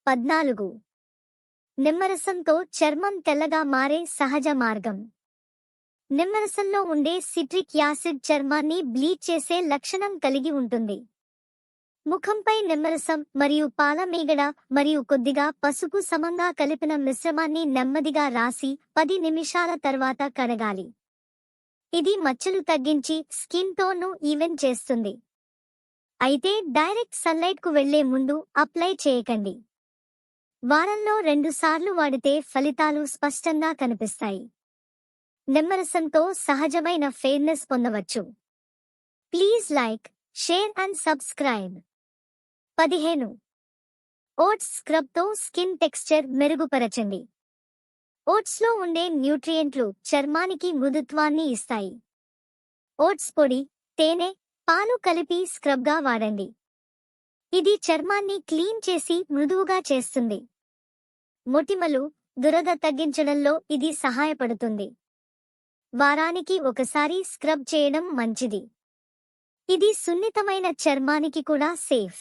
14. నిమ్మరసంతో చర్మం తెల్లగా మారే సహజ మార్గం. నిమ్మరసంలో ఉండే సిట్రిక్ యాసిడ్ చర్మాన్ని బ్లీచ్ చేసే లక్షణం కలిగి ఉంటుంది. ముఖంపై నిమ్మరసం మరియు పాల మీగడ మరియు కొద్దిగా పసుపు సమంగా కలిపిన మిశ్రమాన్ని నెమ్మదిగా రాసి 10 నిమిషాల తర్వాత కడగాలి. ఇది మచ్చలు తగ్గించి స్కిన్ టోన్ను ఈవెన్ చేస్తుంది. అయితే డైరెక్ట్ సన్లైట్కు వెళ్లే ముందు అప్లై చేయకండి. వారంలో 2 సార్లు వాడితే ఫలితాలు స్పష్టంగా కనిపిస్తాయి. నిమ్మరసంతో సహజమైన ఫెయిర్నెస్ పొందవచ్చు. Please like, share and subscribe. 15. Oats స్క్రబ్తో స్కిన్ టెక్స్చర్ మెరుగుపరచండి. ఓట్స్లో ఉండే న్యూట్రియంట్లు చర్మానికి మృదుత్వాన్ని ఇస్తాయి. ఓట్స్ పొడి, తేనె, పాలు కలిపి స్క్రబ్గా వాడండి. ఇది చర్మాన్ని క్లీన్ చేసి మృదువుగా చేస్తుంది. మొటిమలు, దురద తగ్గించడంలో ఇది సహాయపడుతుంది. వారానికి ఒకసారి స్క్రబ్ చేయడం మంచిది. ఇది సున్నితమైన చర్మానికి కూడా safe.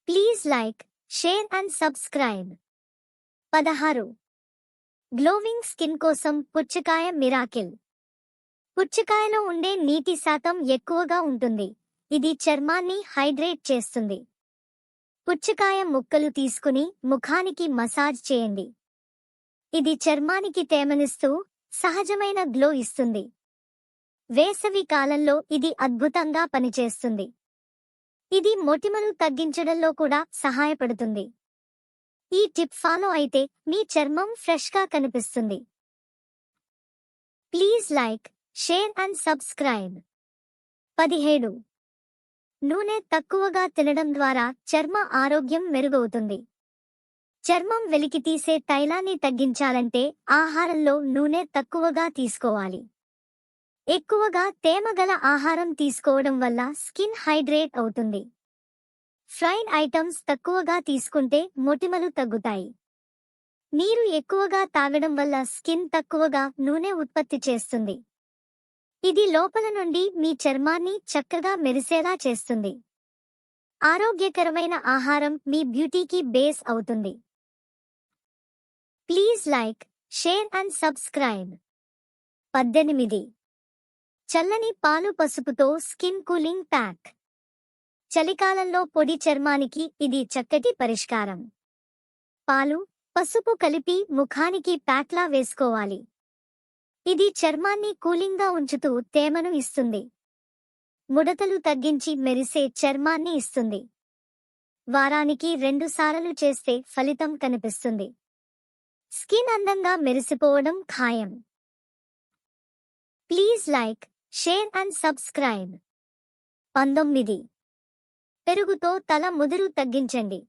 Please like, share and subscribe. 16. Glowing skin కోసం పుచ్చకాయ మిరాకిల్. పుచ్చకాయలో ఉండే నీటి శాతం ఎక్కువగా ఉంటుంది. ఇది చర్మాన్ని హైడ్రేట్ చేస్తుంది. పుచ్చకాయ ముక్కలు తీసుకుని ముఖానికి మసాజ్ చేయండి. ఇది చర్మానికి తేమనిస్తూ సహజమైన గ్లో ఇస్తుంది. వేసవి కాలంలో ఇది అద్భుతంగా పనిచేస్తుంది. ఇది మొటిమలు తగ్గించడంలో కూడా సహాయపడుతుంది. ఈ టిప్ ఫాలో అయితే మీ చర్మం ఫ్రెష్గా కనిపిస్తుంది. Please like, share and subscribe. 17. నూనె తక్కువగా తినడం ద్వారా చర్మ ఆరోగ్యం మెరుగవుతుంది. చర్మం వెలికితీసే తైలాన్ని తగ్గించాలంటే ఆహారంలో నూనె తక్కువగా తీసుకోవాలి. ఎక్కువగా తేమగల ఆహారం తీసుకోవడం వల్ల స్కిన్ హైడ్రేట్ అవుతుంది. ఫ్రైడ్ ఐటమ్స్ తక్కువగా తీసుకుంటే మొటిమలు తగ్గుతాయి. నీరు ఎక్కువగా తాగడం వల్ల స్కిన్ తక్కువగా నూనె ఉత్పత్తి చేస్తుంది. ఇది లోపల నుండి మీ చర్మాన్ని చక్కగా మెరిసేలా చేస్తుంది. ఆరోగ్యకరమైన ఆహారం మీ బ్యూటీకి బేస్ అవుతుంది. Please like, share and subscribe. 18. చల్లని పాలు పసుపుతో స్కిన్ కూలింగ్ ప్యాక్. చలికాలంలో పొడి చర్మానికి ఇది చక్కటి పరిష్కారం. పాలు, పసుపు కలిపి ముఖానికి ప్యాక్లా వేసుకోవాలి. ఇది చర్మాన్ని కూలింగ్గా ఉంచుతూ తేమను ఇస్తుంది. ముడతలు తగ్గించి మెరిసే చర్మాన్ని ఇస్తుంది. వారానికి 2 సార్లు చేస్తే ఫలితం కనిపిస్తుంది. స్కిన్ అందంగా మెరిసిపోవడం ఖాయం. Please like, share and subscribe. 19. పెరుగుతో తల ముదురు తగ్గించండి.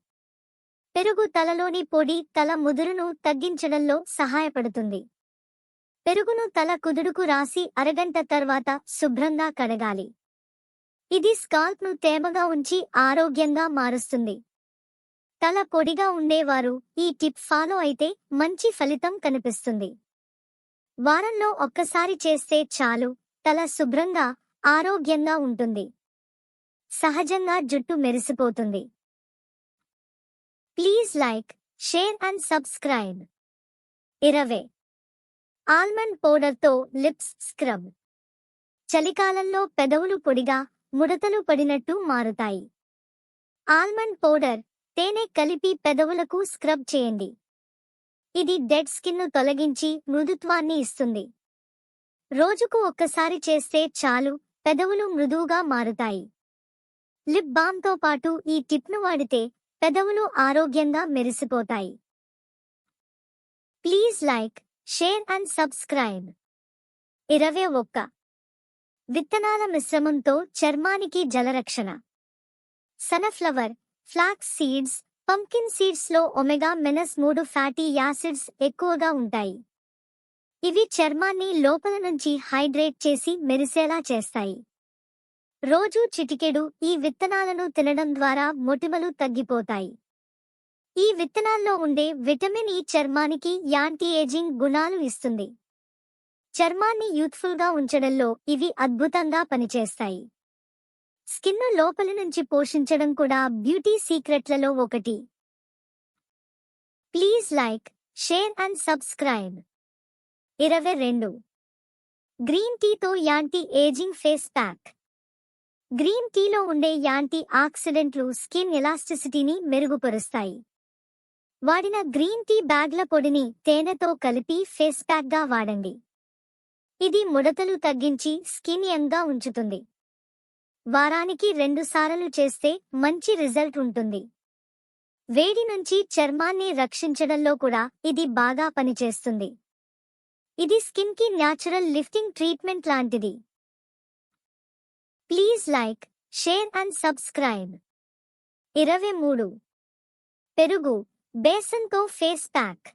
పెరుగు తలలోని పొడి తల ముదురును తగ్గించడంలో సహాయపడుతుంది. పెరుగును తల కుదుడుకు రాసి అరగంట తర్వాత శుభ్రంగా కడగాలి. ఇది స్కాల్ప్ను తేమగా ఉంచి ఆరోగ్యంగా మారుస్తుంది. తల పొడిగా ఉండేవారు ఈ టిప్ ఫాలో అయితే మంచి ఫలితం కనిపిస్తుంది. వారంలో ఒక్కసారి చేస్తే చాలు, తల శుభ్రంగా, ఆరోగ్యంగా ఉంటుంది. సహజంగా జుట్టు మెరిసిపోతుంది. Please like, share and subscribe. 20. Almond పౌడర్తో లిప్స్ స్క్రబ్. చలికాలంలో పెదవులు పొడిగా, ముడతలు పడినట్టు మారుతాయి. ఆల్మండ్ పౌడర్, తేనె కలిపి పెదవులకు స్క్రబ్ చేయండి. ఇది డెడ్ స్కిన్ను తొలగించి మృదుత్వాన్ని ఇస్తుంది. రోజుకు ఒక్కసారి చేస్తే చాలు, పెదవులు మృదువుగా మారుతాయి. లిప్ బామ్తో పాటు ఈ టిప్ను వాడితే పెదవులు ఆరోగ్యంగా మెరిసిపోతాయి. Please like, share and subscribe. 21. విత్తనాల మిశ్రమంతో చర్మానికి జలరక్షణ. సన్ఫ్లవర్, ఫ్లాక్స్ సీడ్స్, పంకిన్ సీడ్స్లో ఒమెగా-3 ఫ్యాటీ యాసిడ్స్ ఎక్కువగా ఉంటాయి. ఇవి చర్మాన్ని లోపల నుంచి హైడ్రేట్ చేసి మెరిసేలా చేస్తాయి. రోజూ చిటికెడు ఈ విత్తనాలను తినడం ద్వారా మొటిమలు తగ్గిపోతాయి. ఈ విత్తనాల్లో ఉండే విటమిన్ ఈ చర్మానికి యాంటీ ఏజింగ్ గుణాలు ఇస్తుంది. చర్మాన్ని యూత్ఫుల్గా ఉంచడంలో ఇవి అద్భుతంగా పనిచేస్తాయి. స్కిన్ను లోపలి నుంచి పోషించడం కూడా బ్యూటీ సీక్రెట్లలో ఒకటి. Please like, share and subscribe. 22. Green టీతో anti ageing face pack. Green టీలో ఉండే యాంటీ ఆక్సిడెంట్లు స్కిన్ ఎలాస్టిసిటీని మెరుగుపరుస్తాయి. వాడిన గ్రీన్ టీ బ్యాగ్ల పొడిని తేనెతో కలిపి ఫేస్ ప్యాక్గా వాడండి. ఇది ముడతలు తగ్గించి స్కిన్ యంగ్గా ఉంచుతుంది. వారానికి 2 సార్లు చేస్తే మంచి రిజల్ట్ ఉంటుంది. వేడి నుంచి చర్మాన్ని రక్షించడంలో కూడా ఇది బాగా పనిచేస్తుంది. ఇది స్కిన్ కి న్యాచురల్ లిఫ్టింగ్ ట్రీట్మెంట్ లాంటిది. Please like, share and subscribe. 23. పెరుగు, బేసన్తో ఫేస్ ప్యాక్.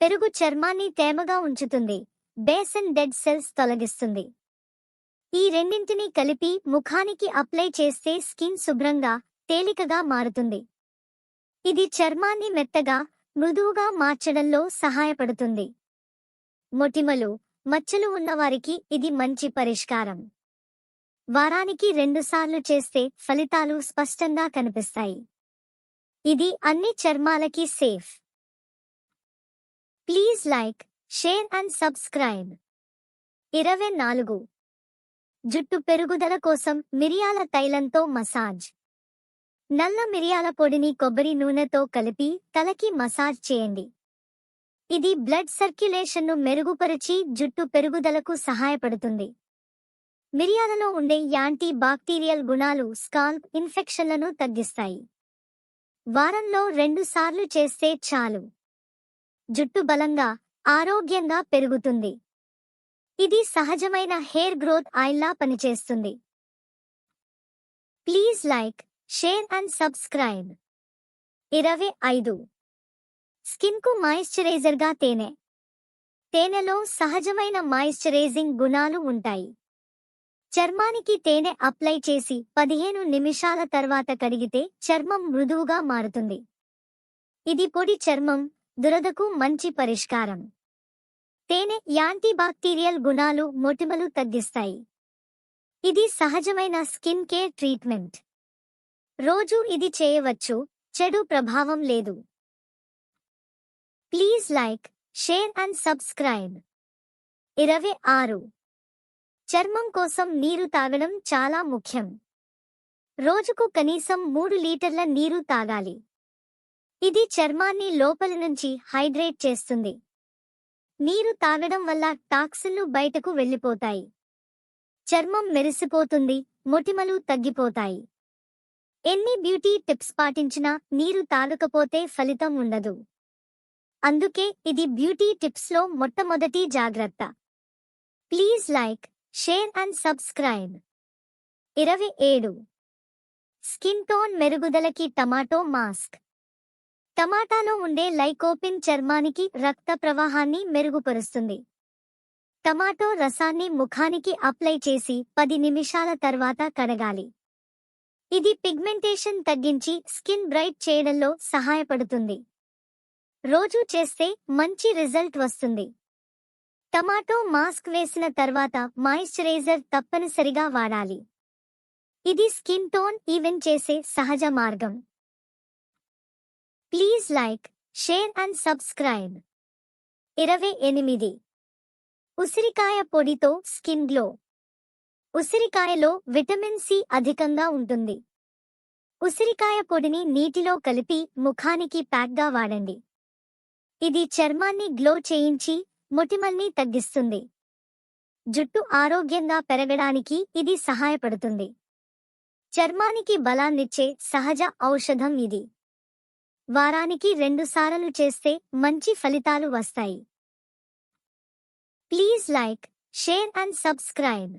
పెరుగు చర్మాన్ని తేమగా ఉంచుతుంది, బేసన్ డెడ్ సెల్స్ తొలగిస్తుంది. ఈ రెండింటినీ కలిపి ముఖానికి అప్లై చేస్తే స్కిన్ శుభ్రంగా, తేలికగా మారుతుంది. ఇది చర్మాన్ని మెత్తగా, మృదువుగా మార్చడంలో సహాయపడుతుంది. మొటిమలు, మచ్చలు ఉన్నవారికి ఇది మంచి పరిష్కారం. వారానికి 2 సార్లు చేస్తే ఫలితాలు స్పష్టంగా కనిపిస్తాయి. ఇది అన్ని చర్మాలకి safe. Please like, share and subscribe. 24. జుట్టు పెరుగుదల కోసం మిరియాల తైలంతో మసాజ్. నల్ల మిరియాల పొడిని కొబ్బరి నూనెతో కలిపి తలకి మసాజ్ చేయండి. ఇది బ్లడ్ సర్క్యులేషన్ను మెరుగుపరిచి జుట్టు పెరుగుదలకు సహాయపడుతుంది. మిరియాలలో ఉండే యాంటీ బాక్టీరియల్ గుణాలు స్కాల్ప్ ఇన్ఫెక్షన్లను తగ్గిస్తాయి. వారంలో 2 సార్లు చేస్తే చాలు. జుట్టు బలంగా, ఆరోగ్యంగా పెరుగుతుంది. ఇది సహజమైన హెయిర్ గ్రోత్ ఆయిల్లా పనిచేస్తుంది. Please like, share and subscribe. 25. స్కిన్కు మాయిశ్చరైజర్గా తేనె. తేనెలో సహజమైన మాయిశ్చరైజింగ్ గుణాలు ఉంటాయి. చర్మానికి తేనె అప్లై చేసి 15 నిమిషాల తర్వాత కడిగితే చర్మం మృదువుగా మారుతుంది. ఇది పొడి చర్మం, దురదకు మంచి పరిష్కారం. తేనె యాంటీబాక్టీరియల్ గుణాలు మొటిమలు తగ్గిస్తాయి. ఇది సహజమైన స్కిన్ కేర్ ట్రీట్మెంట్. రోజు ఇది చేయవచ్చు, చెడు ప్రభావం లేదు. Please like, share and subscribe. 26. చర్మం కోసం నీరు తాగడం చాలా ముఖ్యం. రోజుకు కనీసం 3 లీటర్ల నీరు తాగాలి. ఇది చర్మాన్ని లోపలి నుంచి హైడ్రేట్ చేస్తుంది. నీరు తాగడం వల్ల టాక్సిన్లు బయటకు వెళ్ళిపోతాయి. చర్మం మెరిసిపోతుంది, మొటిమలు తగ్గిపోతాయి. ఎన్ని బ్యూటీ టిప్స్ పాటించినా నీరు తాగకపోతే ఫలితం ఉండదు. అందుకే ఇది బ్యూటీ టిప్స్లో మొట్టమొదటి జాగ్రత్త. Please like, share and subscribe. 27. Skin tone మెరుగుదలకి టమాటో మాస్క్. టమాటాలో ఉండే లైకోపిన్ చర్మానికి రక్త ప్రవాహాన్ని మెరుగుపరుస్తుంది. టమాటో రసాన్ని ముఖానికి అప్లై చేసి 10 నిమిషాల తర్వాత కడగాలి. ఇది పిగ్మెంటేషన్ తగ్గించి స్కిన్ బ్రైట్ చేయడంలో సహాయపడుతుంది. రోజూ చేస్తే మంచి రిజల్ట్ వస్తుంది. టమాటో మాస్క్ వేసిన తర్వాత మాయిశ్చరైజర్ తప్పనిసరిగా వాడాలి. ఇది స్కిన్ టోన్ ఈవెన్ చేసే సహజ మార్గం. Please like, share and subscribe. 28. ఉసిరికాయ పొడితో స్కిన్ గ్లో. ఉసిరికాయలో విటమిన్ సి అధికంగా ఉంటుంది. ఉసిరికాయ పొడిని నీటిలో కలిపి ముఖానికి ప్యాక్గా వాడండి. ఇది చర్మాన్ని గ్లో చేయించి మొటిమల్ని తగ్గిస్తుంది. జుట్టు ఆరోగ్యంగా పెరగడానికి ఇది సహాయపడుతుంది. చర్మానికి బలాన్నిచ్చే సహజ ఔషధం ఇది. వారానికి 2 సార్లు చేస్తే మంచి ఫలితాలు వస్తాయి. Please like, share and subscribe.